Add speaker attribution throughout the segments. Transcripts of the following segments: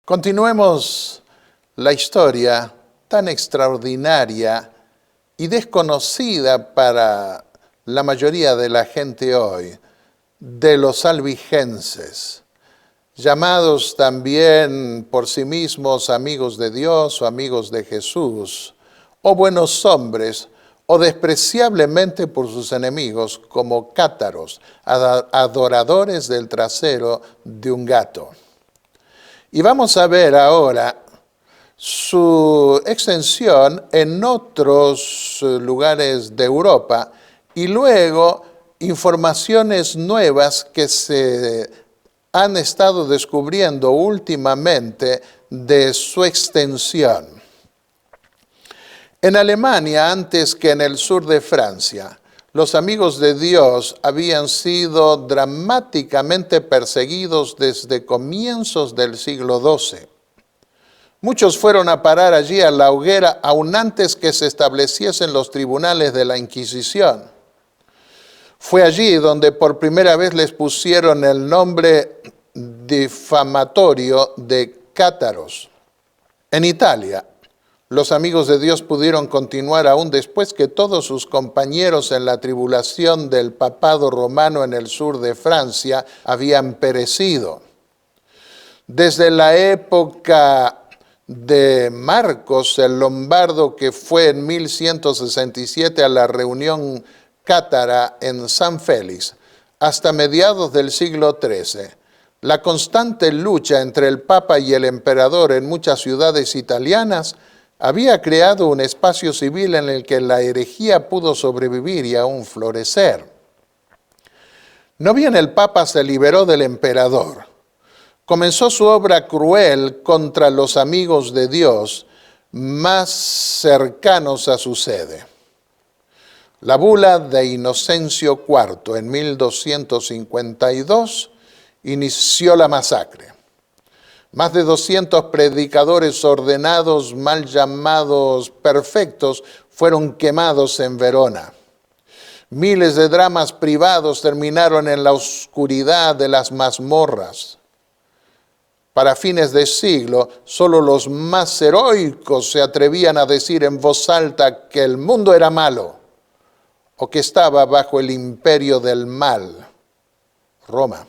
Speaker 1: Continuemos la historia tan extraordinaria y desconocida para la mayoría de la gente hoy, de los albigenses, llamados también por sí mismos amigos de Dios o amigos de Jesús, o buenos hombres, o despreciablemente por sus enemigos como cátaros, adoradores del trasero de un gato. Y vamos a ver ahora su extensión en otros lugares de Europa y luego informaciones nuevas que se han estado descubriendo últimamente de su extensión. En Alemania, antes que en el sur de Francia, los amigos de Dios habían sido dramáticamente perseguidos desde comienzos del siglo XII. Muchos fueron a parar allí a la hoguera aún antes que se estableciesen los tribunales de la Inquisición. Fue allí donde por primera vez les pusieron el nombre difamatorio de cátaros. En Italia, los amigos de Dios pudieron continuar aún después que todos sus compañeros en la tribulación del papado romano en el sur de Francia habían perecido. Desde la época de Marcos, el lombardo, que fue en 1167 a la reunión cátara en San Félix, hasta mediados del siglo XIII, la constante lucha entre el Papa y el emperador en muchas ciudades italianas había creado un espacio civil en el que la herejía pudo sobrevivir y aún florecer. No bien el Papa se liberó del emperador, comenzó su obra cruel contra los amigos de Dios más cercanos a su sede. La bula de Inocencio IV en 1252 inició la masacre. Más de 200 predicadores ordenados, mal llamados perfectos, fueron quemados en Verona. Miles de dramas privados terminaron en la oscuridad de las mazmorras. Para fines de siglo, solo los más heroicos se atrevían a decir en voz alta que el mundo era malo o que estaba bajo el imperio del mal, Roma.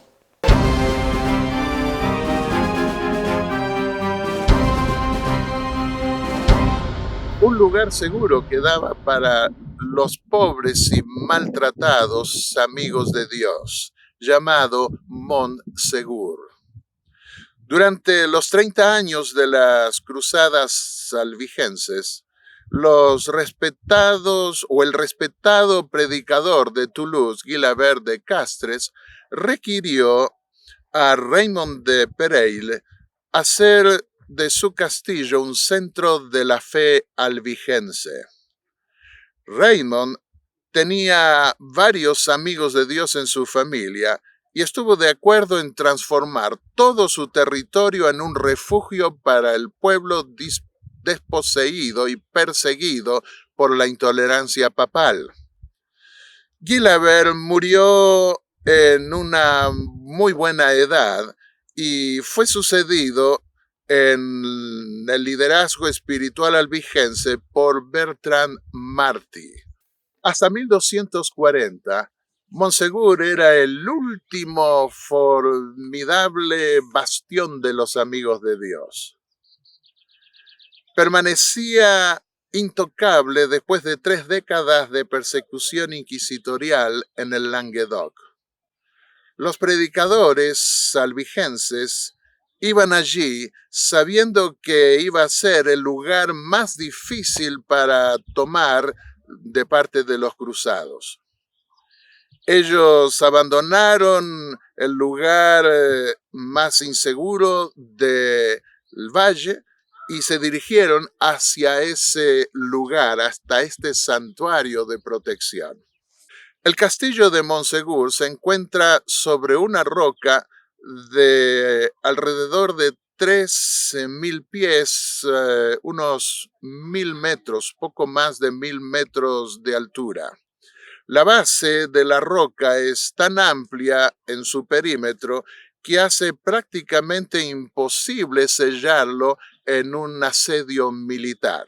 Speaker 1: Un lugar seguro quedaba para los pobres y maltratados amigos de Dios, llamado Montsegur. Durante los 30 años de las cruzadas albigenses, el respetado predicador de Toulouse, Guilabert de Castres, requirió a Raymond de Pereille hacer de su castillo un centro de la fe albigense. Raymond tenía varios amigos de Dios en su familia y estuvo de acuerdo en transformar todo su territorio en un refugio para el pueblo desposeído y perseguido por la intolerancia papal. Guilabert murió en una muy buena edad y fue sucedido en el liderazgo espiritual albigense por Bertrand Marty. Hasta 1240, Montsegur era el último formidable bastión de los amigos de Dios. Permanecía intocable después de 3 décadas de persecución inquisitorial en el Languedoc. Los predicadores albigenses iban allí sabiendo que iba a ser el lugar más difícil para tomar de parte de los cruzados. Ellos abandonaron el lugar más inseguro del valle y se dirigieron hacia ese lugar, hasta este santuario de protección. El castillo de Monsegur se encuentra sobre una roca de alrededor de 13.000 pies, unos 1.000 metros, poco más de 1.000 metros de altura. La base de la roca es tan amplia en su perímetro que hace prácticamente imposible sellarlo en un asedio militar.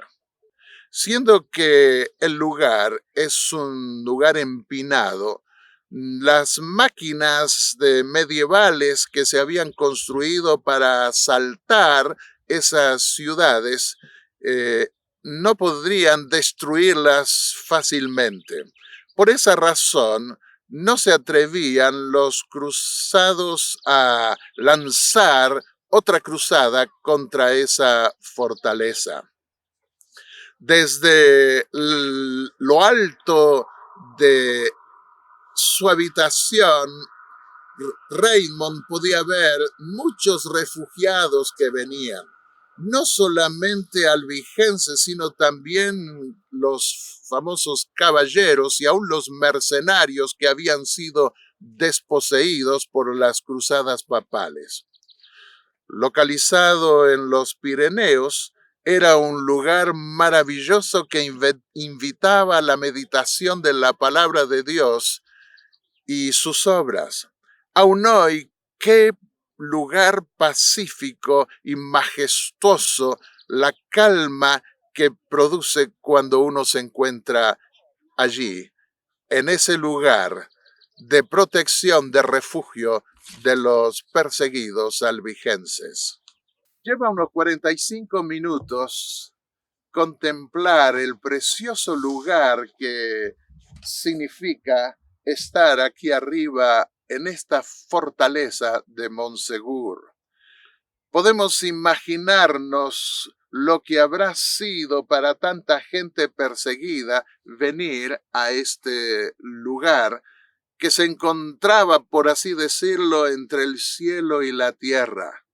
Speaker 1: Siendo que el lugar es un lugar empinado, las máquinas medievales que se habían construido para asaltar esas ciudades eh, no podrían destruirlas fácilmente. Por esa razón, no se atrevían los cruzados a lanzar otra cruzada contra esa fortaleza. Desde lo alto de su habitación, Raymond podía ver muchos refugiados que venían, no solamente albigenses, sino también los famosos caballeros y aún los mercenarios que habían sido desposeídos por las cruzadas papales. Localizado en los Pirineos, era un lugar maravilloso que invitaba a la meditación de la palabra de Dios y sus obras. Aún hoy, qué lugar pacífico y majestuoso, la calma que produce cuando uno se encuentra allí, en ese lugar de protección, de refugio de los perseguidos albigenses. Lleva unos 45 minutos contemplar el precioso lugar que significa estar aquí arriba en esta fortaleza de Monsegur. Podemos imaginarnos lo que habrá sido para tanta gente perseguida venir a este lugar que se encontraba, por así decirlo, entre el cielo y la tierra.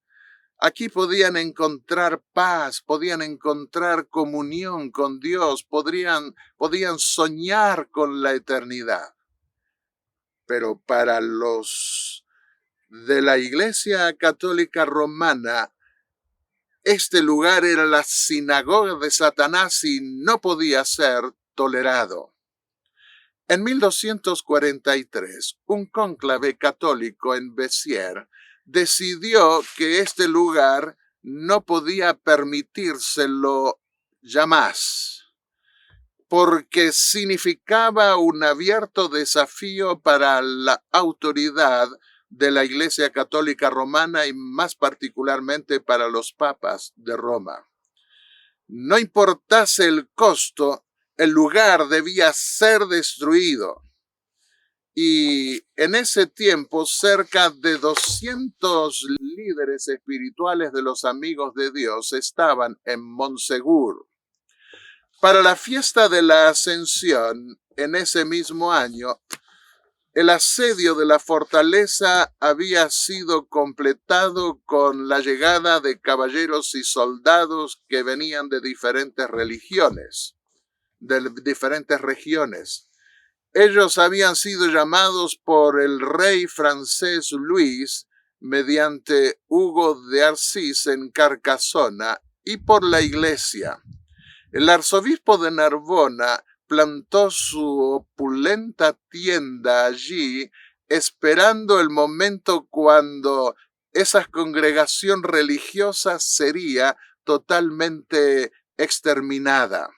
Speaker 1: Aquí podían encontrar paz, podían encontrar comunión con Dios, podían soñar con la eternidad. Pero para los de la Iglesia Católica Romana, este lugar era la sinagoga de Satanás y no podía ser tolerado. En 1243, un cónclave católico en Béziers decidió que este lugar no podía permitírselo ya más, porque significaba un abierto desafío para la autoridad de la Iglesia Católica Romana y más particularmente para los papas de Roma. No importase el costo, el lugar debía ser destruido. Y en ese tiempo, cerca de 200 líderes espirituales de los amigos de Dios estaban en Monsegur. Para la fiesta de la Ascensión, en ese mismo año, el asedio de la fortaleza había sido completado con la llegada de caballeros y soldados que venían de diferentes religiones, de diferentes regiones. Ellos habían sido llamados por el rey francés Luis mediante Hugo de Arcis en Carcasona y por la iglesia. El arzobispo de Narbona plantó su opulenta tienda allí, esperando el momento cuando esa congregación religiosa sería totalmente exterminada.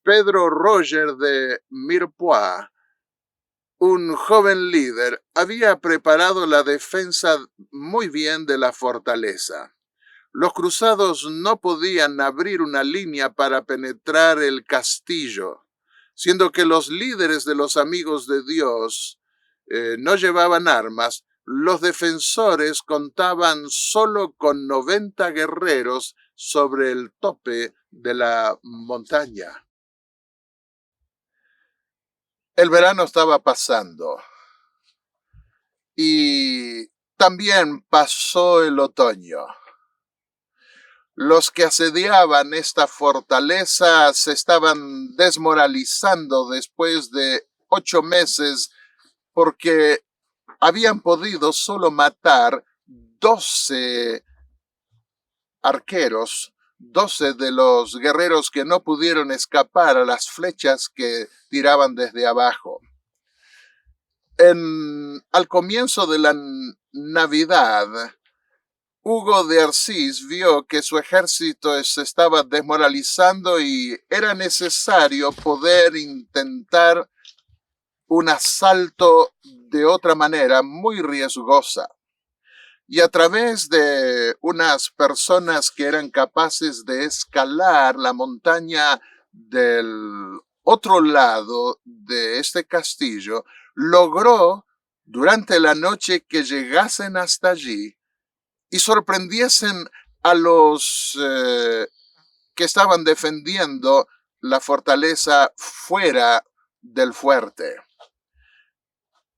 Speaker 1: Pedro Roger de Mirepoix, un joven líder, había preparado la defensa muy bien de la fortaleza. Los cruzados no podían abrir una línea para penetrar el castillo, siendo que los líderes de los amigos de Dios no llevaban armas. Los defensores contaban solo con 90 guerreros sobre el tope de la montaña. El verano estaba pasando y también pasó el otoño. Los que asediaban esta fortaleza se estaban desmoralizando después de 8 meses porque habían podido solo matar 12 arqueros, 12 de los guerreros que no pudieron escapar a las flechas que tiraban desde abajo. Al comienzo de la Navidad, Hugo de Arcis vio que su ejército se estaba desmoralizando y era necesario poder intentar un asalto de otra manera muy riesgosa. Y a través de unas personas que eran capaces de escalar la montaña del otro lado de este castillo, logró durante la noche que llegasen hasta allí y sorprendiesen a los que estaban defendiendo la fortaleza fuera del fuerte.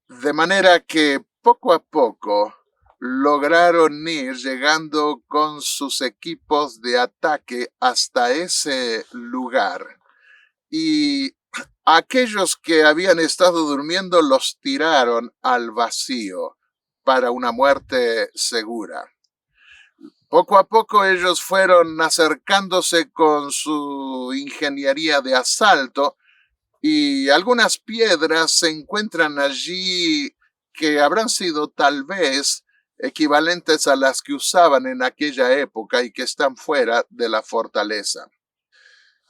Speaker 1: De manera que poco a poco lograron ir llegando con sus equipos de ataque hasta ese lugar. Y aquellos que habían estado durmiendo los tiraron al vacío para una muerte segura. Poco a poco ellos fueron acercándose con su ingeniería de asalto y algunas piedras se encuentran allí que habrán sido tal vez equivalentes a las que usaban en aquella época y que están fuera de la fortaleza.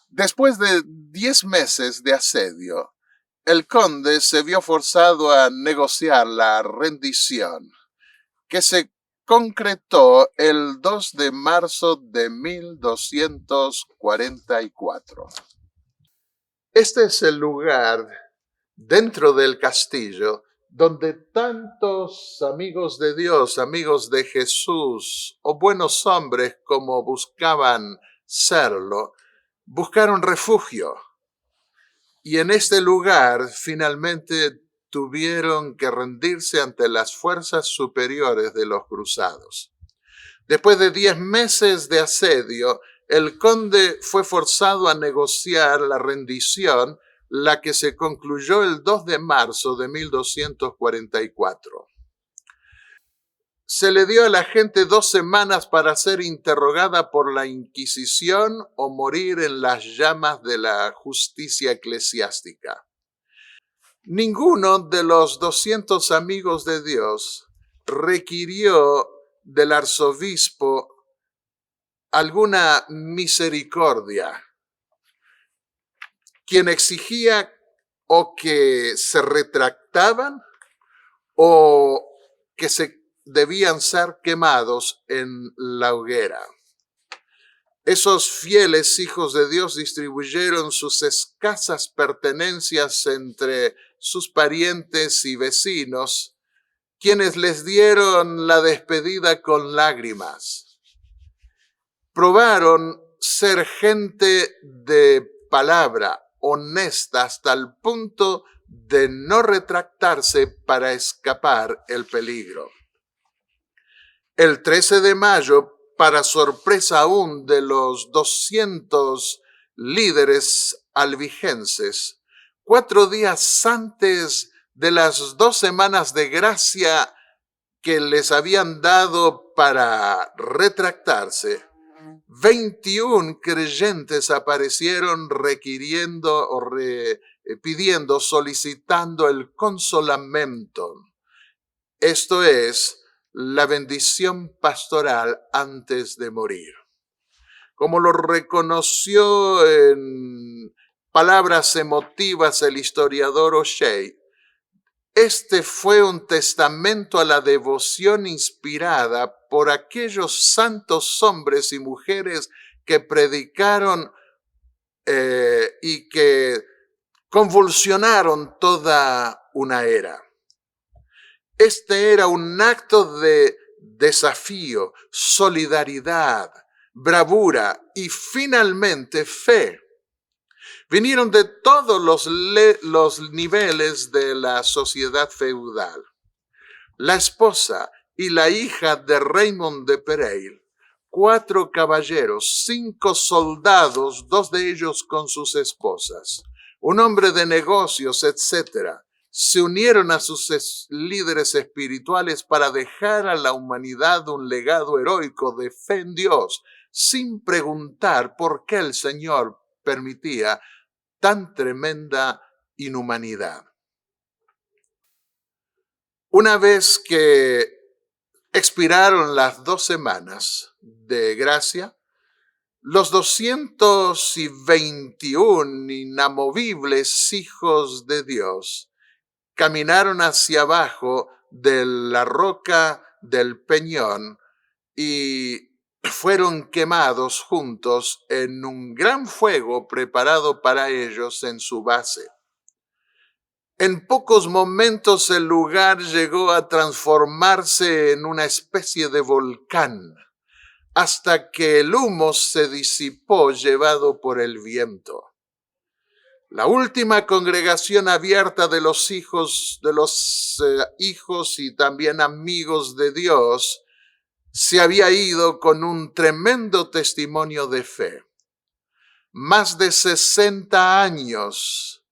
Speaker 1: Después de 10 meses de asedio, el conde se vio forzado a negociar la rendición, que se concretó el 2 de marzo de 1244. Este es el lugar dentro del castillo donde tantos amigos de Dios, amigos de Jesús o buenos hombres como buscaban serlo, buscaron refugio. Y en este lugar finalmente tuvieron que rendirse ante las fuerzas superiores de los cruzados. Después de 10 meses de asedio, el conde fue forzado a negociar la rendición, la que se concluyó el 2 de marzo de 1244. Se le dio a la gente 2 semanas para ser interrogada por la Inquisición o morir en las llamas de la justicia eclesiástica. Ninguno de los 200 amigos de Dios requirió del arzobispo alguna misericordia, quien exigía o que se retractaban o que se debían ser quemados en la hoguera. Esos fieles hijos de Dios distribuyeron sus escasas pertenencias entre sus parientes y vecinos, quienes les dieron la despedida con lágrimas. Probaron ser gente de palabra, honesta hasta el punto de no retractarse para escapar el peligro. El 13 de mayo, para sorpresa aún de los 200 líderes albigenses, 4 días antes de las 2 semanas de gracia que les habían dado para retractarse, 21 creyentes aparecieron requiriendo o pidiendo, solicitando el consolamento. Esto es, la bendición pastoral antes de morir. Como lo reconoció en palabras emotivas el historiador O'Shea, este fue un testamento a la devoción inspirada por aquellos santos hombres y mujeres que predicaron y que convulsionaron toda una era. Este era un acto de desafío, solidaridad, bravura y finalmente fe. Vinieron de todos los niveles de la sociedad feudal. La esposa y la hija de Raymond de Pereire 4 caballeros, 5 soldados, 2 de ellos con sus esposas, un hombre de negocios, etc., se unieron a sus líderes espirituales para dejar a la humanidad un legado heroico de fe en Dios, sin preguntar por qué el Señor permitía tan tremenda inhumanidad. Una vez que expiraron las 2 semanas de gracia, los 221 inamovibles hijos de Dios caminaron hacia abajo de la roca del Peñón y fueron quemados juntos en un gran fuego preparado para ellos en su base. En pocos momentos el lugar llegó a transformarse en una especie de volcán, hasta que el humo se disipó llevado por el viento. La última congregación abierta de los hijos y también amigos de Dios se había ido con un tremendo testimonio de fe. Más de 60 años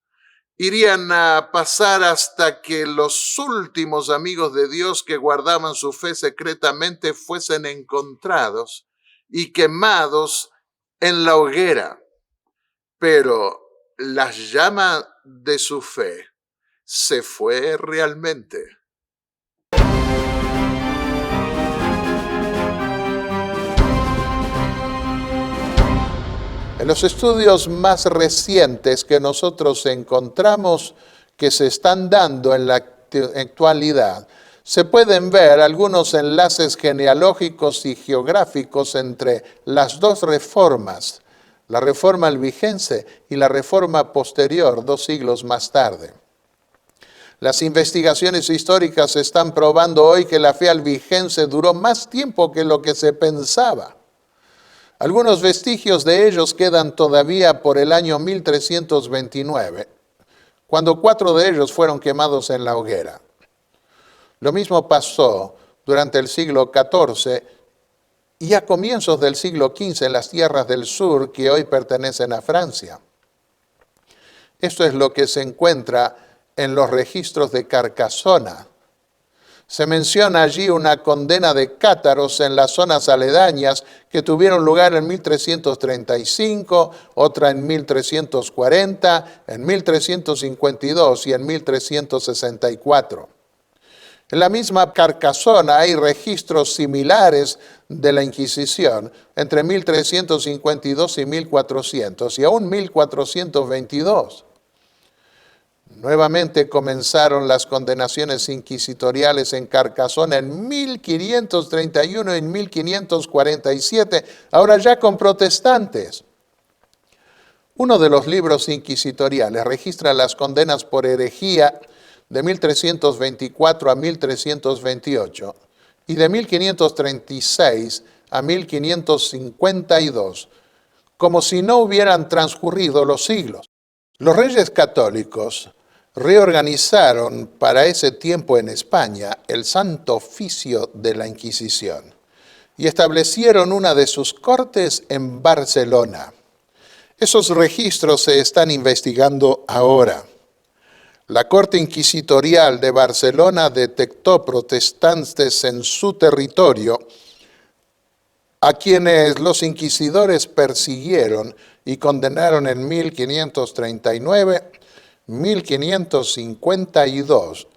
Speaker 1: irían a pasar hasta que los últimos amigos de Dios que guardaban su fe secretamente fuesen encontrados y quemados en la hoguera. Pero la llama de su fe se fue realmente. En los estudios más recientes que nosotros encontramos que se están dando en la actualidad, se pueden ver algunos enlaces genealógicos y geográficos entre las 2 reformas, la reforma albigense y la reforma posterior, 2 siglos más tarde. Las investigaciones históricas están probando hoy que la fe albigense duró más tiempo que lo que se pensaba. Algunos vestigios de ellos quedan todavía por el año 1329, cuando 4 de ellos fueron quemados en la hoguera. Lo mismo pasó durante el siglo XIV y a comienzos del siglo XV en las tierras del sur que hoy pertenecen a Francia. Esto es lo que se encuentra en los registros de Carcasona. Se menciona allí una condena de cátaros en las zonas aledañas que tuvieron lugar en 1335, otra en 1340, en 1352 y en 1364. En la misma Carcasona hay registros similares de la Inquisición entre 1352 y 1400 y aún 1422. Nuevamente comenzaron las condenaciones inquisitoriales en Carcasona en 1531 y en 1547, ahora ya con protestantes. Uno de los libros inquisitoriales registra las condenas por herejía de 1324 a 1328 y de 1536 a 1552, como si no hubieran transcurrido los siglos. Los reyes católicos reorganizaron para ese tiempo en España el Santo Oficio de la Inquisición y establecieron una de sus cortes en Barcelona. Esos registros se están investigando ahora. La Corte Inquisitorial de Barcelona detectó protestantes en su territorio a quienes los inquisidores persiguieron y condenaron en 1539, 1552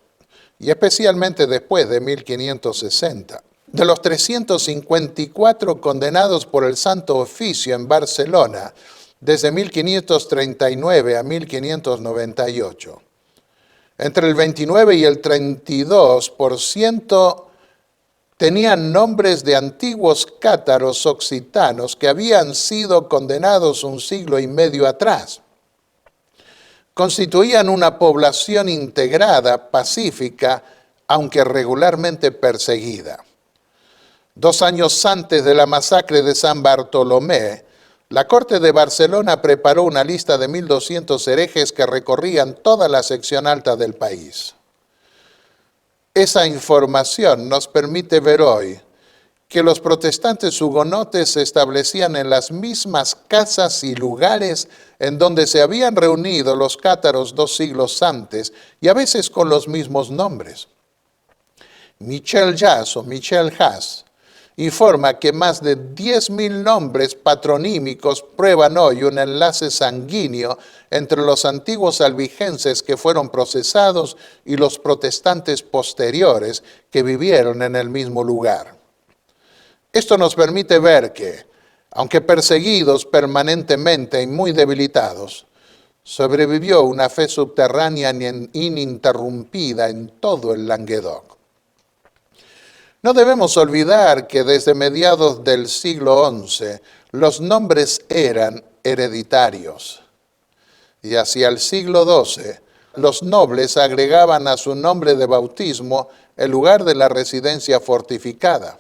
Speaker 1: y especialmente después de 1560. De los 354 condenados por el Santo Oficio en Barcelona desde 1539 a 1598, entre el 29 y el 32% tenían nombres de antiguos cátaros occitanos que habían sido condenados un siglo y medio atrás. Constituían una población integrada, pacífica, aunque regularmente perseguida. 2 años antes de la masacre de San Bartolomé, la Corte de Barcelona preparó una lista de 1.200 herejes que recorrían toda la sección alta del país. Esa información nos permite ver hoy que los protestantes hugonotes se establecían en las mismas casas y lugares en donde se habían reunido los cátaros 2 siglos antes, y a veces con los mismos nombres. Michel Jas o Michel Jas informa que más de 10.000 nombres patronímicos prueban hoy un enlace sanguíneo entre los antiguos albigenses que fueron procesados y los protestantes posteriores que vivieron en el mismo lugar. Esto nos permite ver que, aunque perseguidos permanentemente y muy debilitados, sobrevivió una fe subterránea ininterrumpida en todo el Languedoc. No debemos olvidar que desde mediados del siglo XI los nombres eran hereditarios, y hacia el siglo XII los nobles agregaban a su nombre de bautismo el lugar de la residencia fortificada.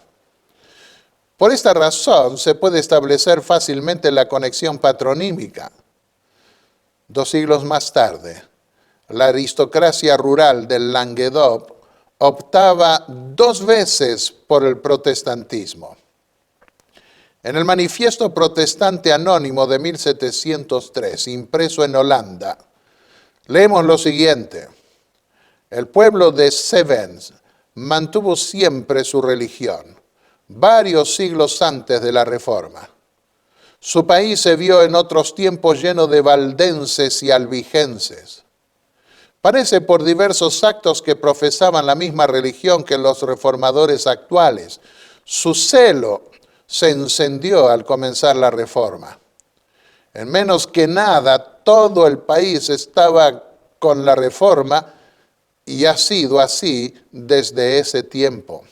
Speaker 1: Por esta razón se puede establecer fácilmente la conexión patronímica. 2 siglos más tarde, la aristocracia rural del Languedoc optaba 2 veces por el protestantismo. En el Manifiesto Protestante Anónimo de 1703, impreso en Holanda, leemos lo siguiente: el pueblo de Sevens mantuvo siempre su religión, varios siglos antes de la Reforma. Su país se vio en otros tiempos lleno de valdenses y albigenses. Parece por diversos actos que profesaban la misma religión que los reformadores actuales. Su celo se encendió al comenzar la Reforma. En menos que nada, todo el país estaba con la Reforma y ha sido así desde ese tiempo.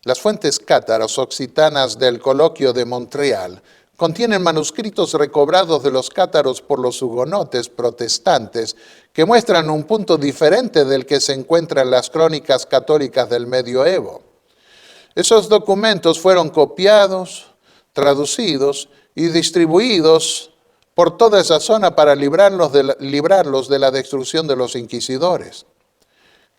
Speaker 1: Las fuentes cátaras occitanas del Coloquio de Montreal contienen manuscritos recobrados de los cátaros por los hugonotes protestantes que muestran un punto diferente del que se encuentra en las crónicas católicas del medioevo. Esos documentos fueron copiados, traducidos y distribuidos por toda esa zona para librarlos de la destrucción de los inquisidores.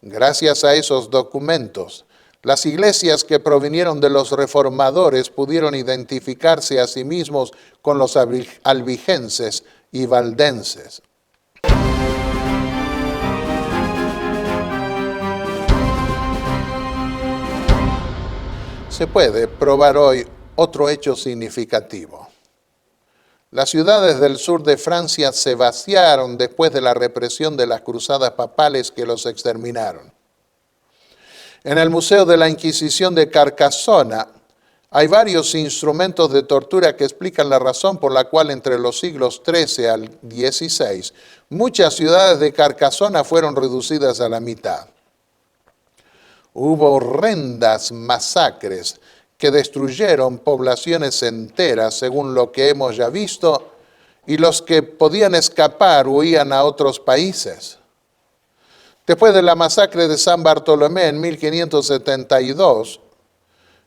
Speaker 1: Gracias a esos documentos, las iglesias que provinieron de los reformadores pudieron identificarse a sí mismos con los albigenses y valdenses. Se puede probar hoy otro hecho significativo. Las ciudades del sur de Francia se vaciaron después de la represión de las cruzadas papales que los exterminaron. En el Museo de la Inquisición de Carcassona hay varios instrumentos de tortura que explican la razón por la cual entre los siglos XIII al XVI muchas ciudades de Carcassona fueron reducidas a la mitad. Hubo horrendas masacres que destruyeron poblaciones enteras, según lo que hemos ya visto, y los que podían escapar huían a otros países. Después de la masacre de San Bartolomé en 1572,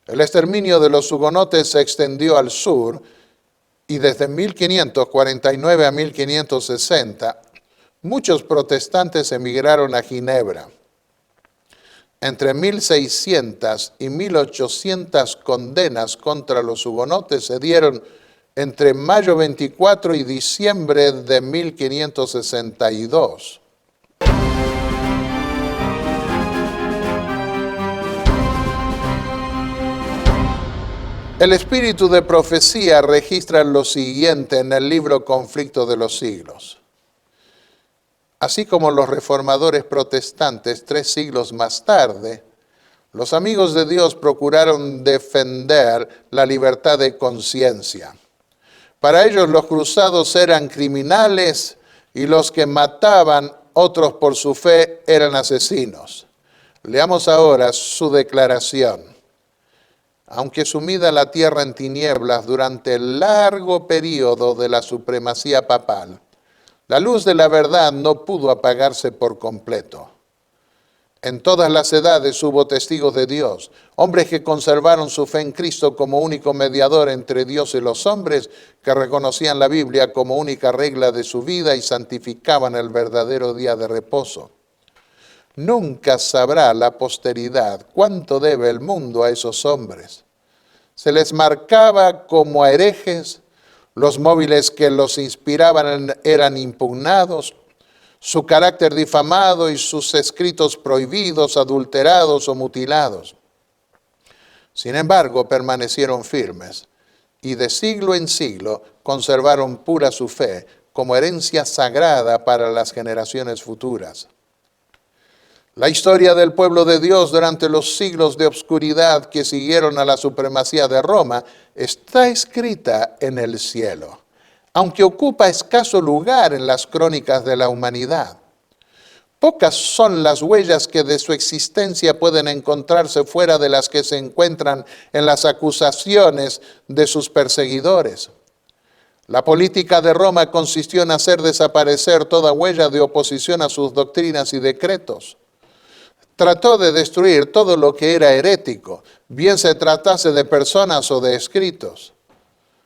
Speaker 1: el exterminio de los hugonotes se extendió al sur y desde 1549 a 1560 muchos protestantes emigraron a Ginebra. Entre 1600 y 1800 condenas contra los hugonotes se dieron entre mayo 24 y diciembre de 1562. El espíritu de profecía registra lo siguiente en el libro Conflicto de los Siglos. Así como los reformadores protestantes 3 siglos más tarde, los amigos de Dios procuraron defender la libertad de conciencia. Para ellos los cruzados eran criminales y los que mataban otros por su fe eran asesinos. Leamos ahora su declaración. Aunque sumida la tierra en tinieblas durante el largo periodo de la supremacía papal, la luz de la verdad no pudo apagarse por completo. En todas las edades hubo testigos de Dios, hombres que conservaron su fe en Cristo como único mediador entre Dios y los hombres, que reconocían la Biblia como única regla de su vida y santificaban el verdadero día de reposo. Nunca sabrá la posteridad cuánto debe el mundo a esos hombres. Se les marcaba como a herejes, los móviles que los inspiraban eran impugnados, su carácter difamado y sus escritos prohibidos, adulterados o mutilados. Sin embargo, permanecieron firmes y de siglo en siglo conservaron pura su fe como herencia sagrada para las generaciones futuras. La historia del pueblo de Dios durante los siglos de obscuridad que siguieron a la supremacía de Roma está escrita en el cielo, aunque ocupa escaso lugar en las crónicas de la humanidad. Pocas son las huellas que de su existencia pueden encontrarse fuera de las que se encuentran en las acusaciones de sus perseguidores. La política de Roma consistió en hacer desaparecer toda huella de oposición a sus doctrinas y decretos. Trató de destruir todo lo que era herético, bien se tratase de personas o de escritos.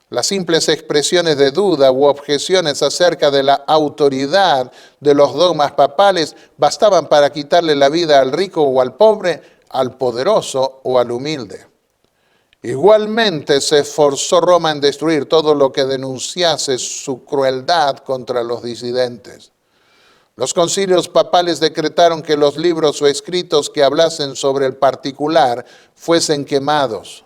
Speaker 1: Las simples expresiones de duda u objeciones acerca de la autoridad de los dogmas papales bastaban para quitarle la vida al rico o al pobre, al poderoso o al humilde. Igualmente se esforzó Roma en destruir todo lo que denunciase su crueldad contra los disidentes. Los concilios papales decretaron que los libros o escritos que hablasen sobre el particular fuesen quemados.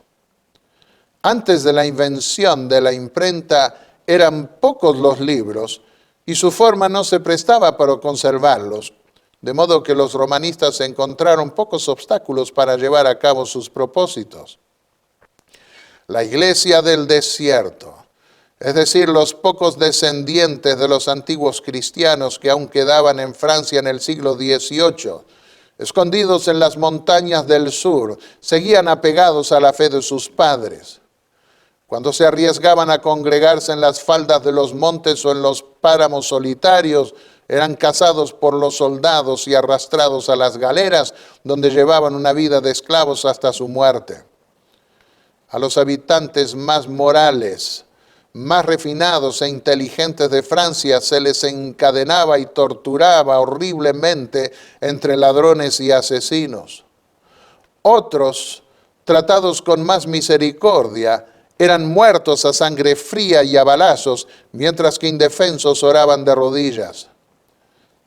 Speaker 1: Antes de la invención de la imprenta eran pocos los libros y su forma no se prestaba para conservarlos, de modo que los romanistas encontraron pocos obstáculos para llevar a cabo sus propósitos. La iglesia del desierto, es decir, los pocos descendientes de los antiguos cristianos que aún quedaban en Francia en el siglo XVIII, escondidos en las montañas del sur, seguían apegados a la fe de sus padres. Cuando se arriesgaban a congregarse en las faldas de los montes o en los páramos solitarios, eran cazados por los soldados y arrastrados a las galeras, donde llevaban una vida de esclavos hasta su muerte. A los habitantes más morales, más refinados e inteligentes de Francia se les encadenaba y torturaba horriblemente entre ladrones y asesinos. Otros, tratados con más misericordia, eran muertos a sangre fría y a balazos, mientras que indefensos oraban de rodillas.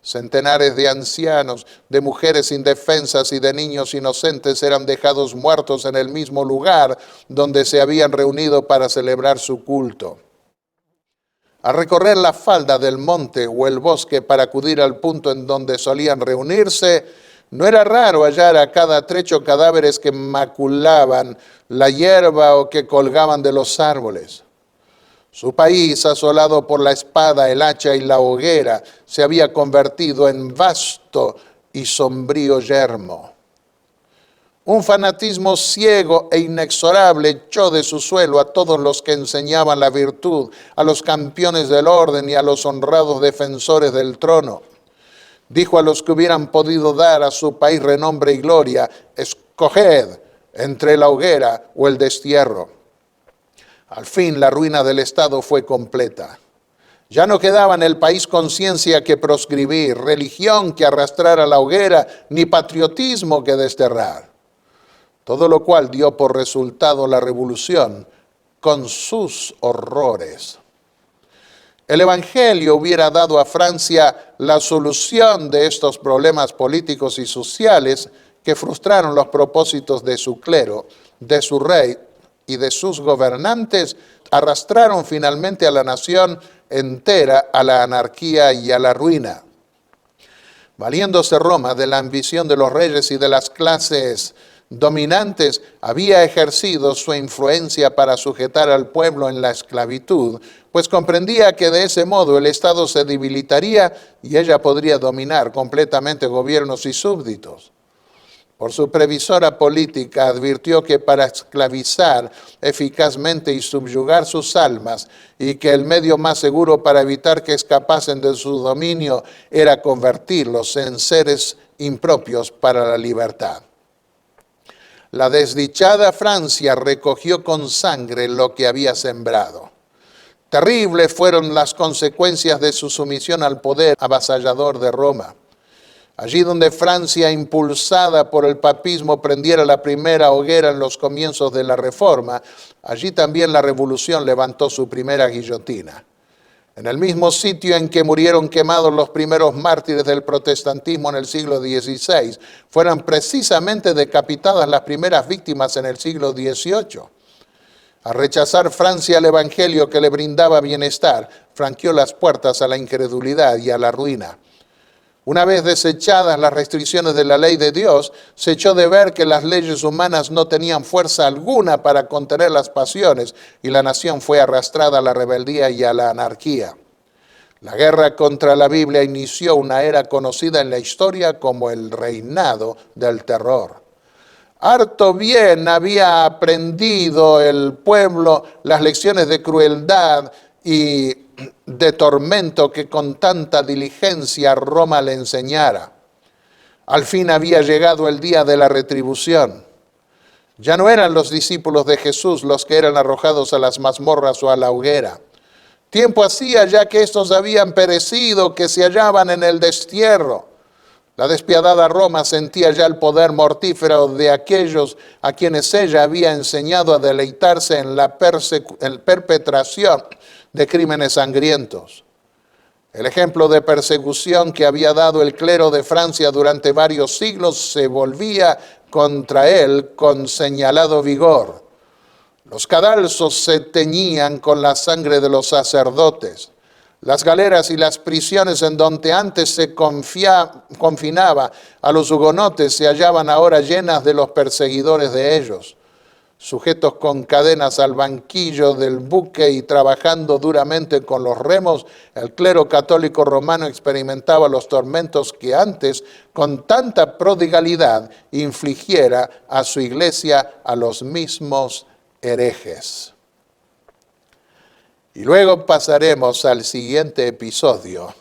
Speaker 1: Centenares de ancianos, de mujeres indefensas y de niños inocentes eran dejados muertos en el mismo lugar donde se habían reunido para celebrar su culto. Al recorrer la falda del monte o el bosque para acudir al punto en donde solían reunirse, no era raro hallar a cada trecho cadáveres que maculaban la hierba o que colgaban de los árboles. Su país, asolado por la espada, el hacha y la hoguera, se había convertido en vasto y sombrío yermo. Un fanatismo ciego e inexorable echó de su suelo a todos los que enseñaban la virtud, a los campeones del orden y a los honrados defensores del trono. Dijo a los que hubieran podido dar a su país renombre y gloria: escoged entre la hoguera o el destierro. Al fin la ruina del Estado fue completa. Ya no quedaba en el país conciencia que proscribir, religión que arrastrar a la hoguera, ni patriotismo que desterrar. Todo lo cual dio por resultado la revolución con sus horrores. El Evangelio hubiera dado a Francia la solución de estos problemas políticos y sociales que frustraron los propósitos de su clero, de su rey y de sus gobernantes, arrastraron finalmente a la nación entera a la anarquía y a la ruina. Valiéndose Roma de la ambición de los reyes y de las clases dominantes, había ejercido su influencia para sujetar al pueblo en la esclavitud, pues comprendía que de ese modo el Estado se debilitaría y ella podría dominar completamente gobiernos y súbditos. Por su previsora política advirtió que para esclavizar eficazmente y subyugar sus almas, y que el medio más seguro para evitar que escapasen de su dominio era convertirlos en seres impropios para la libertad. La desdichada Francia recogió con sangre lo que había sembrado. Terribles fueron las consecuencias de su sumisión al poder avasallador de Roma. Allí donde Francia, impulsada por el papismo, prendiera la primera hoguera en los comienzos de la Reforma, allí también la Revolución levantó su primera guillotina. En el mismo sitio en que murieron quemados los primeros mártires del protestantismo en el siglo XVI, fueron precisamente decapitadas las primeras víctimas en el siglo XVIII. Al rechazar Francia el evangelio que le brindaba bienestar, franqueó las puertas a la incredulidad y a la ruina. Una vez desechadas las restricciones de la ley de Dios, se echó de ver que las leyes humanas no tenían fuerza alguna para contener las pasiones y la nación fue arrastrada a la rebeldía y a la anarquía. La guerra contra la Biblia inició una era conocida en la historia como el reinado del terror. Harto bien había aprendido el pueblo las lecciones de crueldad y de tormento que con tanta diligencia Roma le enseñara. Al fin había llegado el día de la retribución. Ya no eran los discípulos de Jesús los que eran arrojados a las mazmorras o a la hoguera. Tiempo hacía ya que estos habían perecido, que se hallaban en el destierro. La despiadada Roma sentía ya el poder mortífero de aquellos a quienes ella había enseñado a deleitarse en la perpetración de crímenes sangrientos. El ejemplo de persecución que había dado el clero de Francia durante varios siglos se volvía contra él con señalado vigor. Los cadalsos se teñían con la sangre de los sacerdotes. Las galeras y las prisiones en donde antes se confinaba a los hugonotes se hallaban ahora llenas de los perseguidores de ellos. Sujetos con cadenas al banquillo del buque y trabajando duramente con los remos, el clero católico romano experimentaba los tormentos que antes, con tanta prodigalidad, infligiera a su iglesia a los mismos herejes. Y luego pasaremos al siguiente episodio,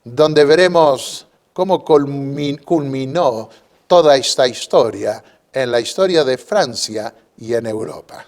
Speaker 1: donde veremos cómo culminó toda esta historia en la historia de Francia y en Europa.